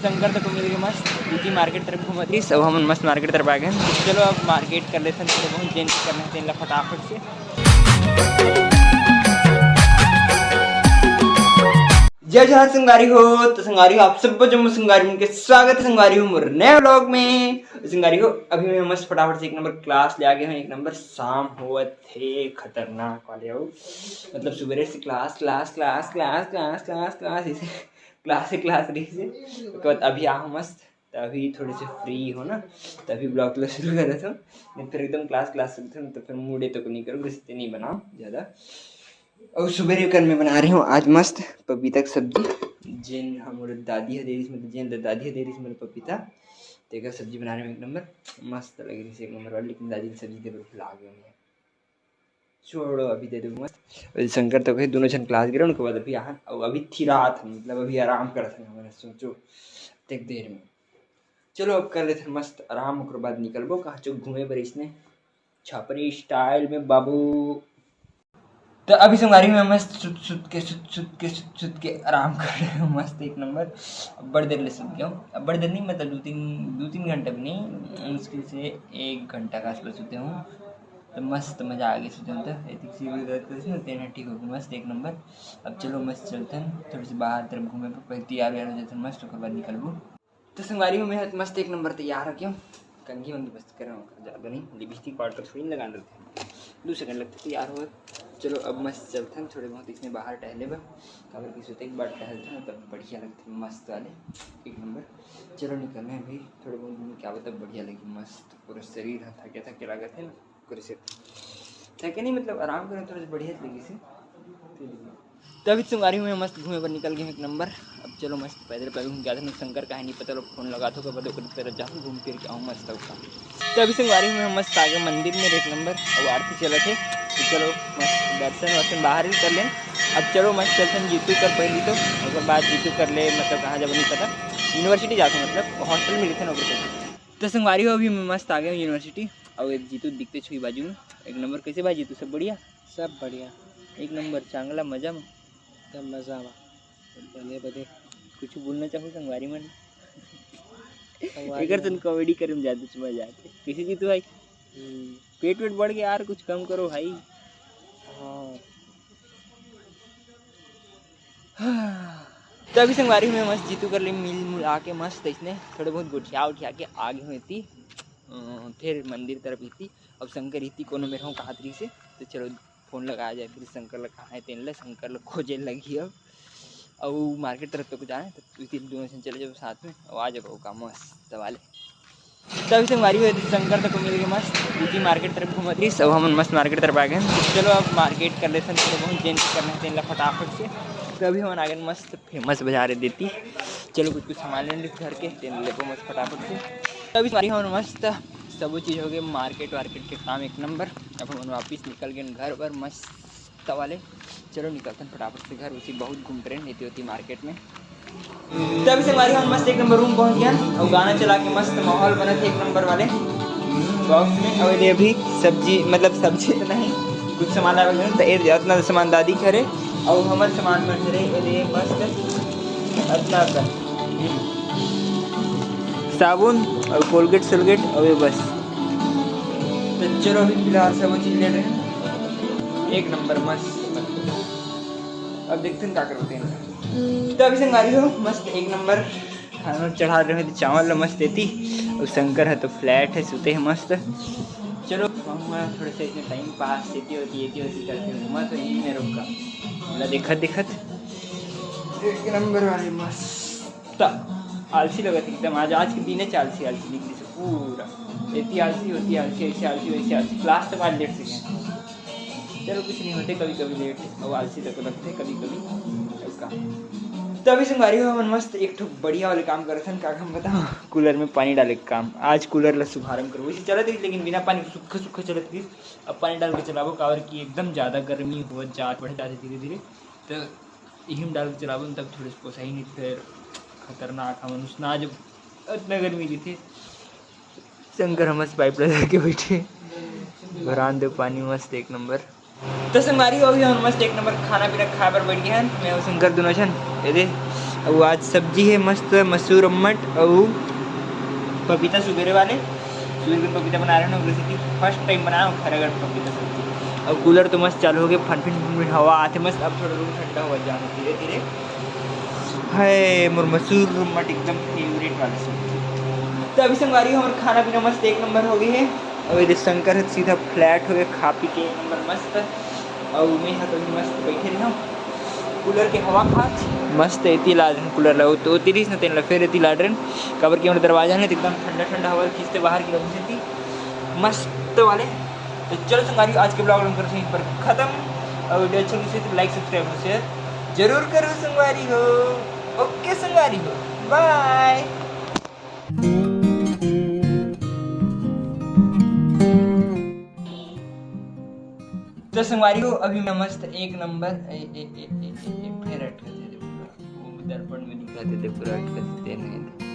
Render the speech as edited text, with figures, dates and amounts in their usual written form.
शंकर तक मिल गए मस्त दीदी मार्केट तरफ घूम रही सब हम मस्त मार्केट तरफ आ गए। चलो अब मार्केट कर लेते हैं, थोड़ा बहुत चेंज करना है फटाफट से। जय जहाँ संगारी हो तो संगारी हो आप सब जो संगारी उनके स्वागत है संगारी हो मोर नए व्लॉग में। संगारी हो अभी मैं मस्त फटाफट से एक नंबर क्लास ले आ गए हैं। एक नंबर शाम हुआ थे खतरनाक वाले हो, मतलब सुबह से class class class class class class class इसे क्लास रही से उसके बाद अभी आओ मस्त तभी थोड़े से फ्री हो ना तभी ब्लॉग क्लास शुरू कर रहा था। नहीं फिर एकदम क्लास थे तो फिर मूडे तो नहीं करो, रिश्ते नहीं बनाओ ज़्यादा। और सुबह कर मैं बना रही हूँ आज मस्त पपीता की सब्जी जिन हमारे दादी है देरी मतलब जिन दादी है देरी मतलब पपीता तेकर सब्जी बनाने में एक नंबर मस्त लग रही है एक नंबर वाली। लेकिन दादी की सब्जी दे ला गए मैं छोड़ो अभी दे दो मस्त। शंकर तो कहे दोनों जन क्लास गिरे उनके बाद अभी यहाँ और अभी थी रात मतलब अभी आराम कर थे मैंने सोचो एक देर में। चलो अब कर लेते मस्त आराम और बाद निकलबो कहाँ चुक घूमे पर इसने छापरी स्टाइल में बाबू। तो अभी संगारी में मस्त सुत के आराम कर रहे हो मस्त एक नंबर। अब बड़ी देर ले सुन गया हूँ, अब बड़ी देर नहीं मतलब दो तीन घंटे भी नहीं, मुश्किल से 1 घंटा का आसपास सोते हूँ। तो मस्त मज़ा आ गया सोते हूँ तो तेना ठीक हो गया मस्त एक नंबर। अब चलो मस्त चलते हैं थोड़ी सी बाहर तरफ घूमे पर पहले तैयार व्यार हो जाते हैं मस्त उसके बाद निकलूँ। तो संगारी में मैं मस्त एक नंबर तैयार हो गया, कंघी वंगी बस कर रहा हूँ ज़्यादा नहीं, लिपस्टिक पाउडर थोड़ी लगा देते हैं 2 सेकंड लगते तैयार हो। चलो अब मस्त चलते हैं थोड़े बहुत इसमें बाहर टहले बा कबर की सोते एक बार टहलते हैं तब बढ़िया लगते हैं मस्त वाले एक नंबर। चलो निकलने अभी थोड़े बहुत क्या बता बढ़िया लगी मस्त पूरा शरीर थके लगे थे ना पूरे से थके नहीं मतलब आराम करें थोड़ा सा बढ़िया लगी से। तभी संगारी में मस्त घूमे पर निकल गए एक नंबर। अब चलो मस्त पैदल घूम गया था शंकर का है नहीं पता लोग फोन लगा तो बदो तरफ जाऊँ घूम फिर के आऊँ मस्त उसका। तो अभी संगवारी में मस्त आ गए मंदिर में एक नंबर और आरती चले थे तो चलो मस्त दर्शन वर्शन बाहर ही कर लें। अब चलो मस्त चलते हैं जीतू कर पहली तो उसके बाद जीतू कर ले मतलब कहाँ जब नहीं पता यूनिवर्सिटी जाते मतलब हॉस्टल में लिखे ना ऊपर। तो संगवारी हो अभी मस्त आ गए यूनिवर्सिटी और एक जीतू दिखते छुई बाजू में एक नंबर। कैसे भाई जीतू सब बढ़िया एक नंबर चांगला मजा में तब मजा बने बने कुछ बोलना चाहो संगवारी में अगर तुम कॉमेडी करे में ज़्यादा मजा आते किसी जीतू भाई पेट वेट बढ़ गया यार कुछ कम करो भाई। हाँ तो अभी संगवारी में मस्त जीतू कर ले मिल आके मस्त इसने थोड़े बहुत गुठिया के आगे हुई थी फिर मंदिर तरफ ही थी। अब शंकर ही थी कोनो मेरे हूँ कहातरी से तो चलो फ़ोन लगाया जाए फिर शंकर लग कहाँ है तेन शंकर लग खोजे लगी अब और मार्केट तरफ तो जाए तो दोनों से चले जाओ साथ में और आ जाओ का मस्त वाले। तभी से हमारी हुई शंकर तक मिल गए मस्त दीदी मार्केट तरफ घूम रही सब हम मस्त मार्केट तरफ आ गए। चलो अब मार्केट कर लेते हैं थोड़ा बहुत चेंज करना है फटाफट से। तो अभी हम आ गए मस्त फेमस बाजार देती चलो कुछ सामान लेने घर के तेन ले मस्त फटाफट से। तभी हमारी हम मस्त सब चीज़ हो गई मार्केट वार्केट के काम एक नंबर। अब हम वापस निकल गए घर पर मस्त वाले। चलो निकलते हैं फटाफट से घर उसी बहुत घूम रहे नहीं होती मार्केट में। तभी से हमारी हम मस्त एक नंबर रूम पहुंच गया और गाना चला के मस्त माहौल बना थे एक नंबर वाले बॉक्स में। और ये भी सब्जी मतलब सब्जी तो नहीं कुछ सामान आ गया तो इतना सामान दादी करे और हमारे सामान में रहे मस्त इतना का साबुन और कोलगेट सोलगेट और ये बस। तो चलो अभी फिलहाल सब चीज़ ले रहे हैं एक नंबर मस्त। अब देखते हैं क्या करते हैं। तो अभी संगारी हो मस्त एक नंबर खाना चढ़ा रहे हैं तो चावल मस्त देती और शंकर है तो फ्लैट है सोते हैं मस्त। चलो थोड़े से इतने टाइम पास देती होती करती हूँ घुमा तो यही मेरे रुका मतलब दिखत एक नंबर वाली मस्त आलसी लगा थी एकदम आज के दिन आलसी निकली से पूरा इतनी आलसी होती है आलसी ऐसे आलसी वैसे आलसी क्लास तक आज लेट से गए। चलो कुछ नहीं होते कभी लेट और आलसी तक लगते कभी उसका। तभी संगारी हो मन मस्त एक ठो बढ़िया वाले काम कर रहे थे क्या हम बताओ कूलर में पानी डाले का काम आज कूलर ला शुभारम्भ करो वैसे चला थी लेकिन बिना पानी सूखा चलत थी। अब पानी डाल के चलाबो कावर की एकदम ज़्यादा गर्मी हो जात बढ़ जाती धीरे धीरे तो यही डाल के चलाबो तब थोड़े से पोसा ही नहीं फिर खतरनाक हम ना जब इतना गर्मी दी थी शंकर हम पाइप लगा के बैठे भरान दो पानी मस्त एक नंबर। तो संगवारी हो गया मस्त एक नंबर खाना पीना खा पर बैठ गया है मैं और शंकर दोनों जन ये और आज सब्जी है मस्त मसूर अम्मट और पपीता सुबेरे वाले सुबेरे पपीता बना रहे हैं रेसिपी फर्स्ट टाइम बनाया हूँ खैरागढ़ पपीता सब्जी। और कूलर तो मस्त चालू हो गए, फन हवा आते मस्त। अब थोड़ा रूम ठंडा हुआ जाना धीरे धीरे है। मोर मसूर अम्मट एकदम फेवरेट वाला सब्जी। तो अभी संगवारी हमारा खाना पीना मस्त एक नंबर हो गई है। और इधर शंकर है सीधा फ्लैट हो गया खा पी के एक नंबर मस्त। और मैं यहाँ कभी मस्त बैठे रहा कूलर के हवा खात मस्त एती ला रहे कूलर लगो तो 30 न 3 फिर एती ला रहे कबर के हमारे दरवाजा है तो एकदम ठंडा ठंडा हवा खींचते बाहर की लगी थी मस्त वाले। तो चलो संगारी आज के ब्लॉग हम करते हैं पर ख़त्म। और वीडियो अच्छा लगे तो लाइक सब्सक्राइब और शेयर जरूर करो संगवारी हो। ओके संगवारी हो, बाय। तो संगवारी हो अभी मैं मस्त एक नंबर फिर अटक दर्पण में दिखाते थे पूरा अटक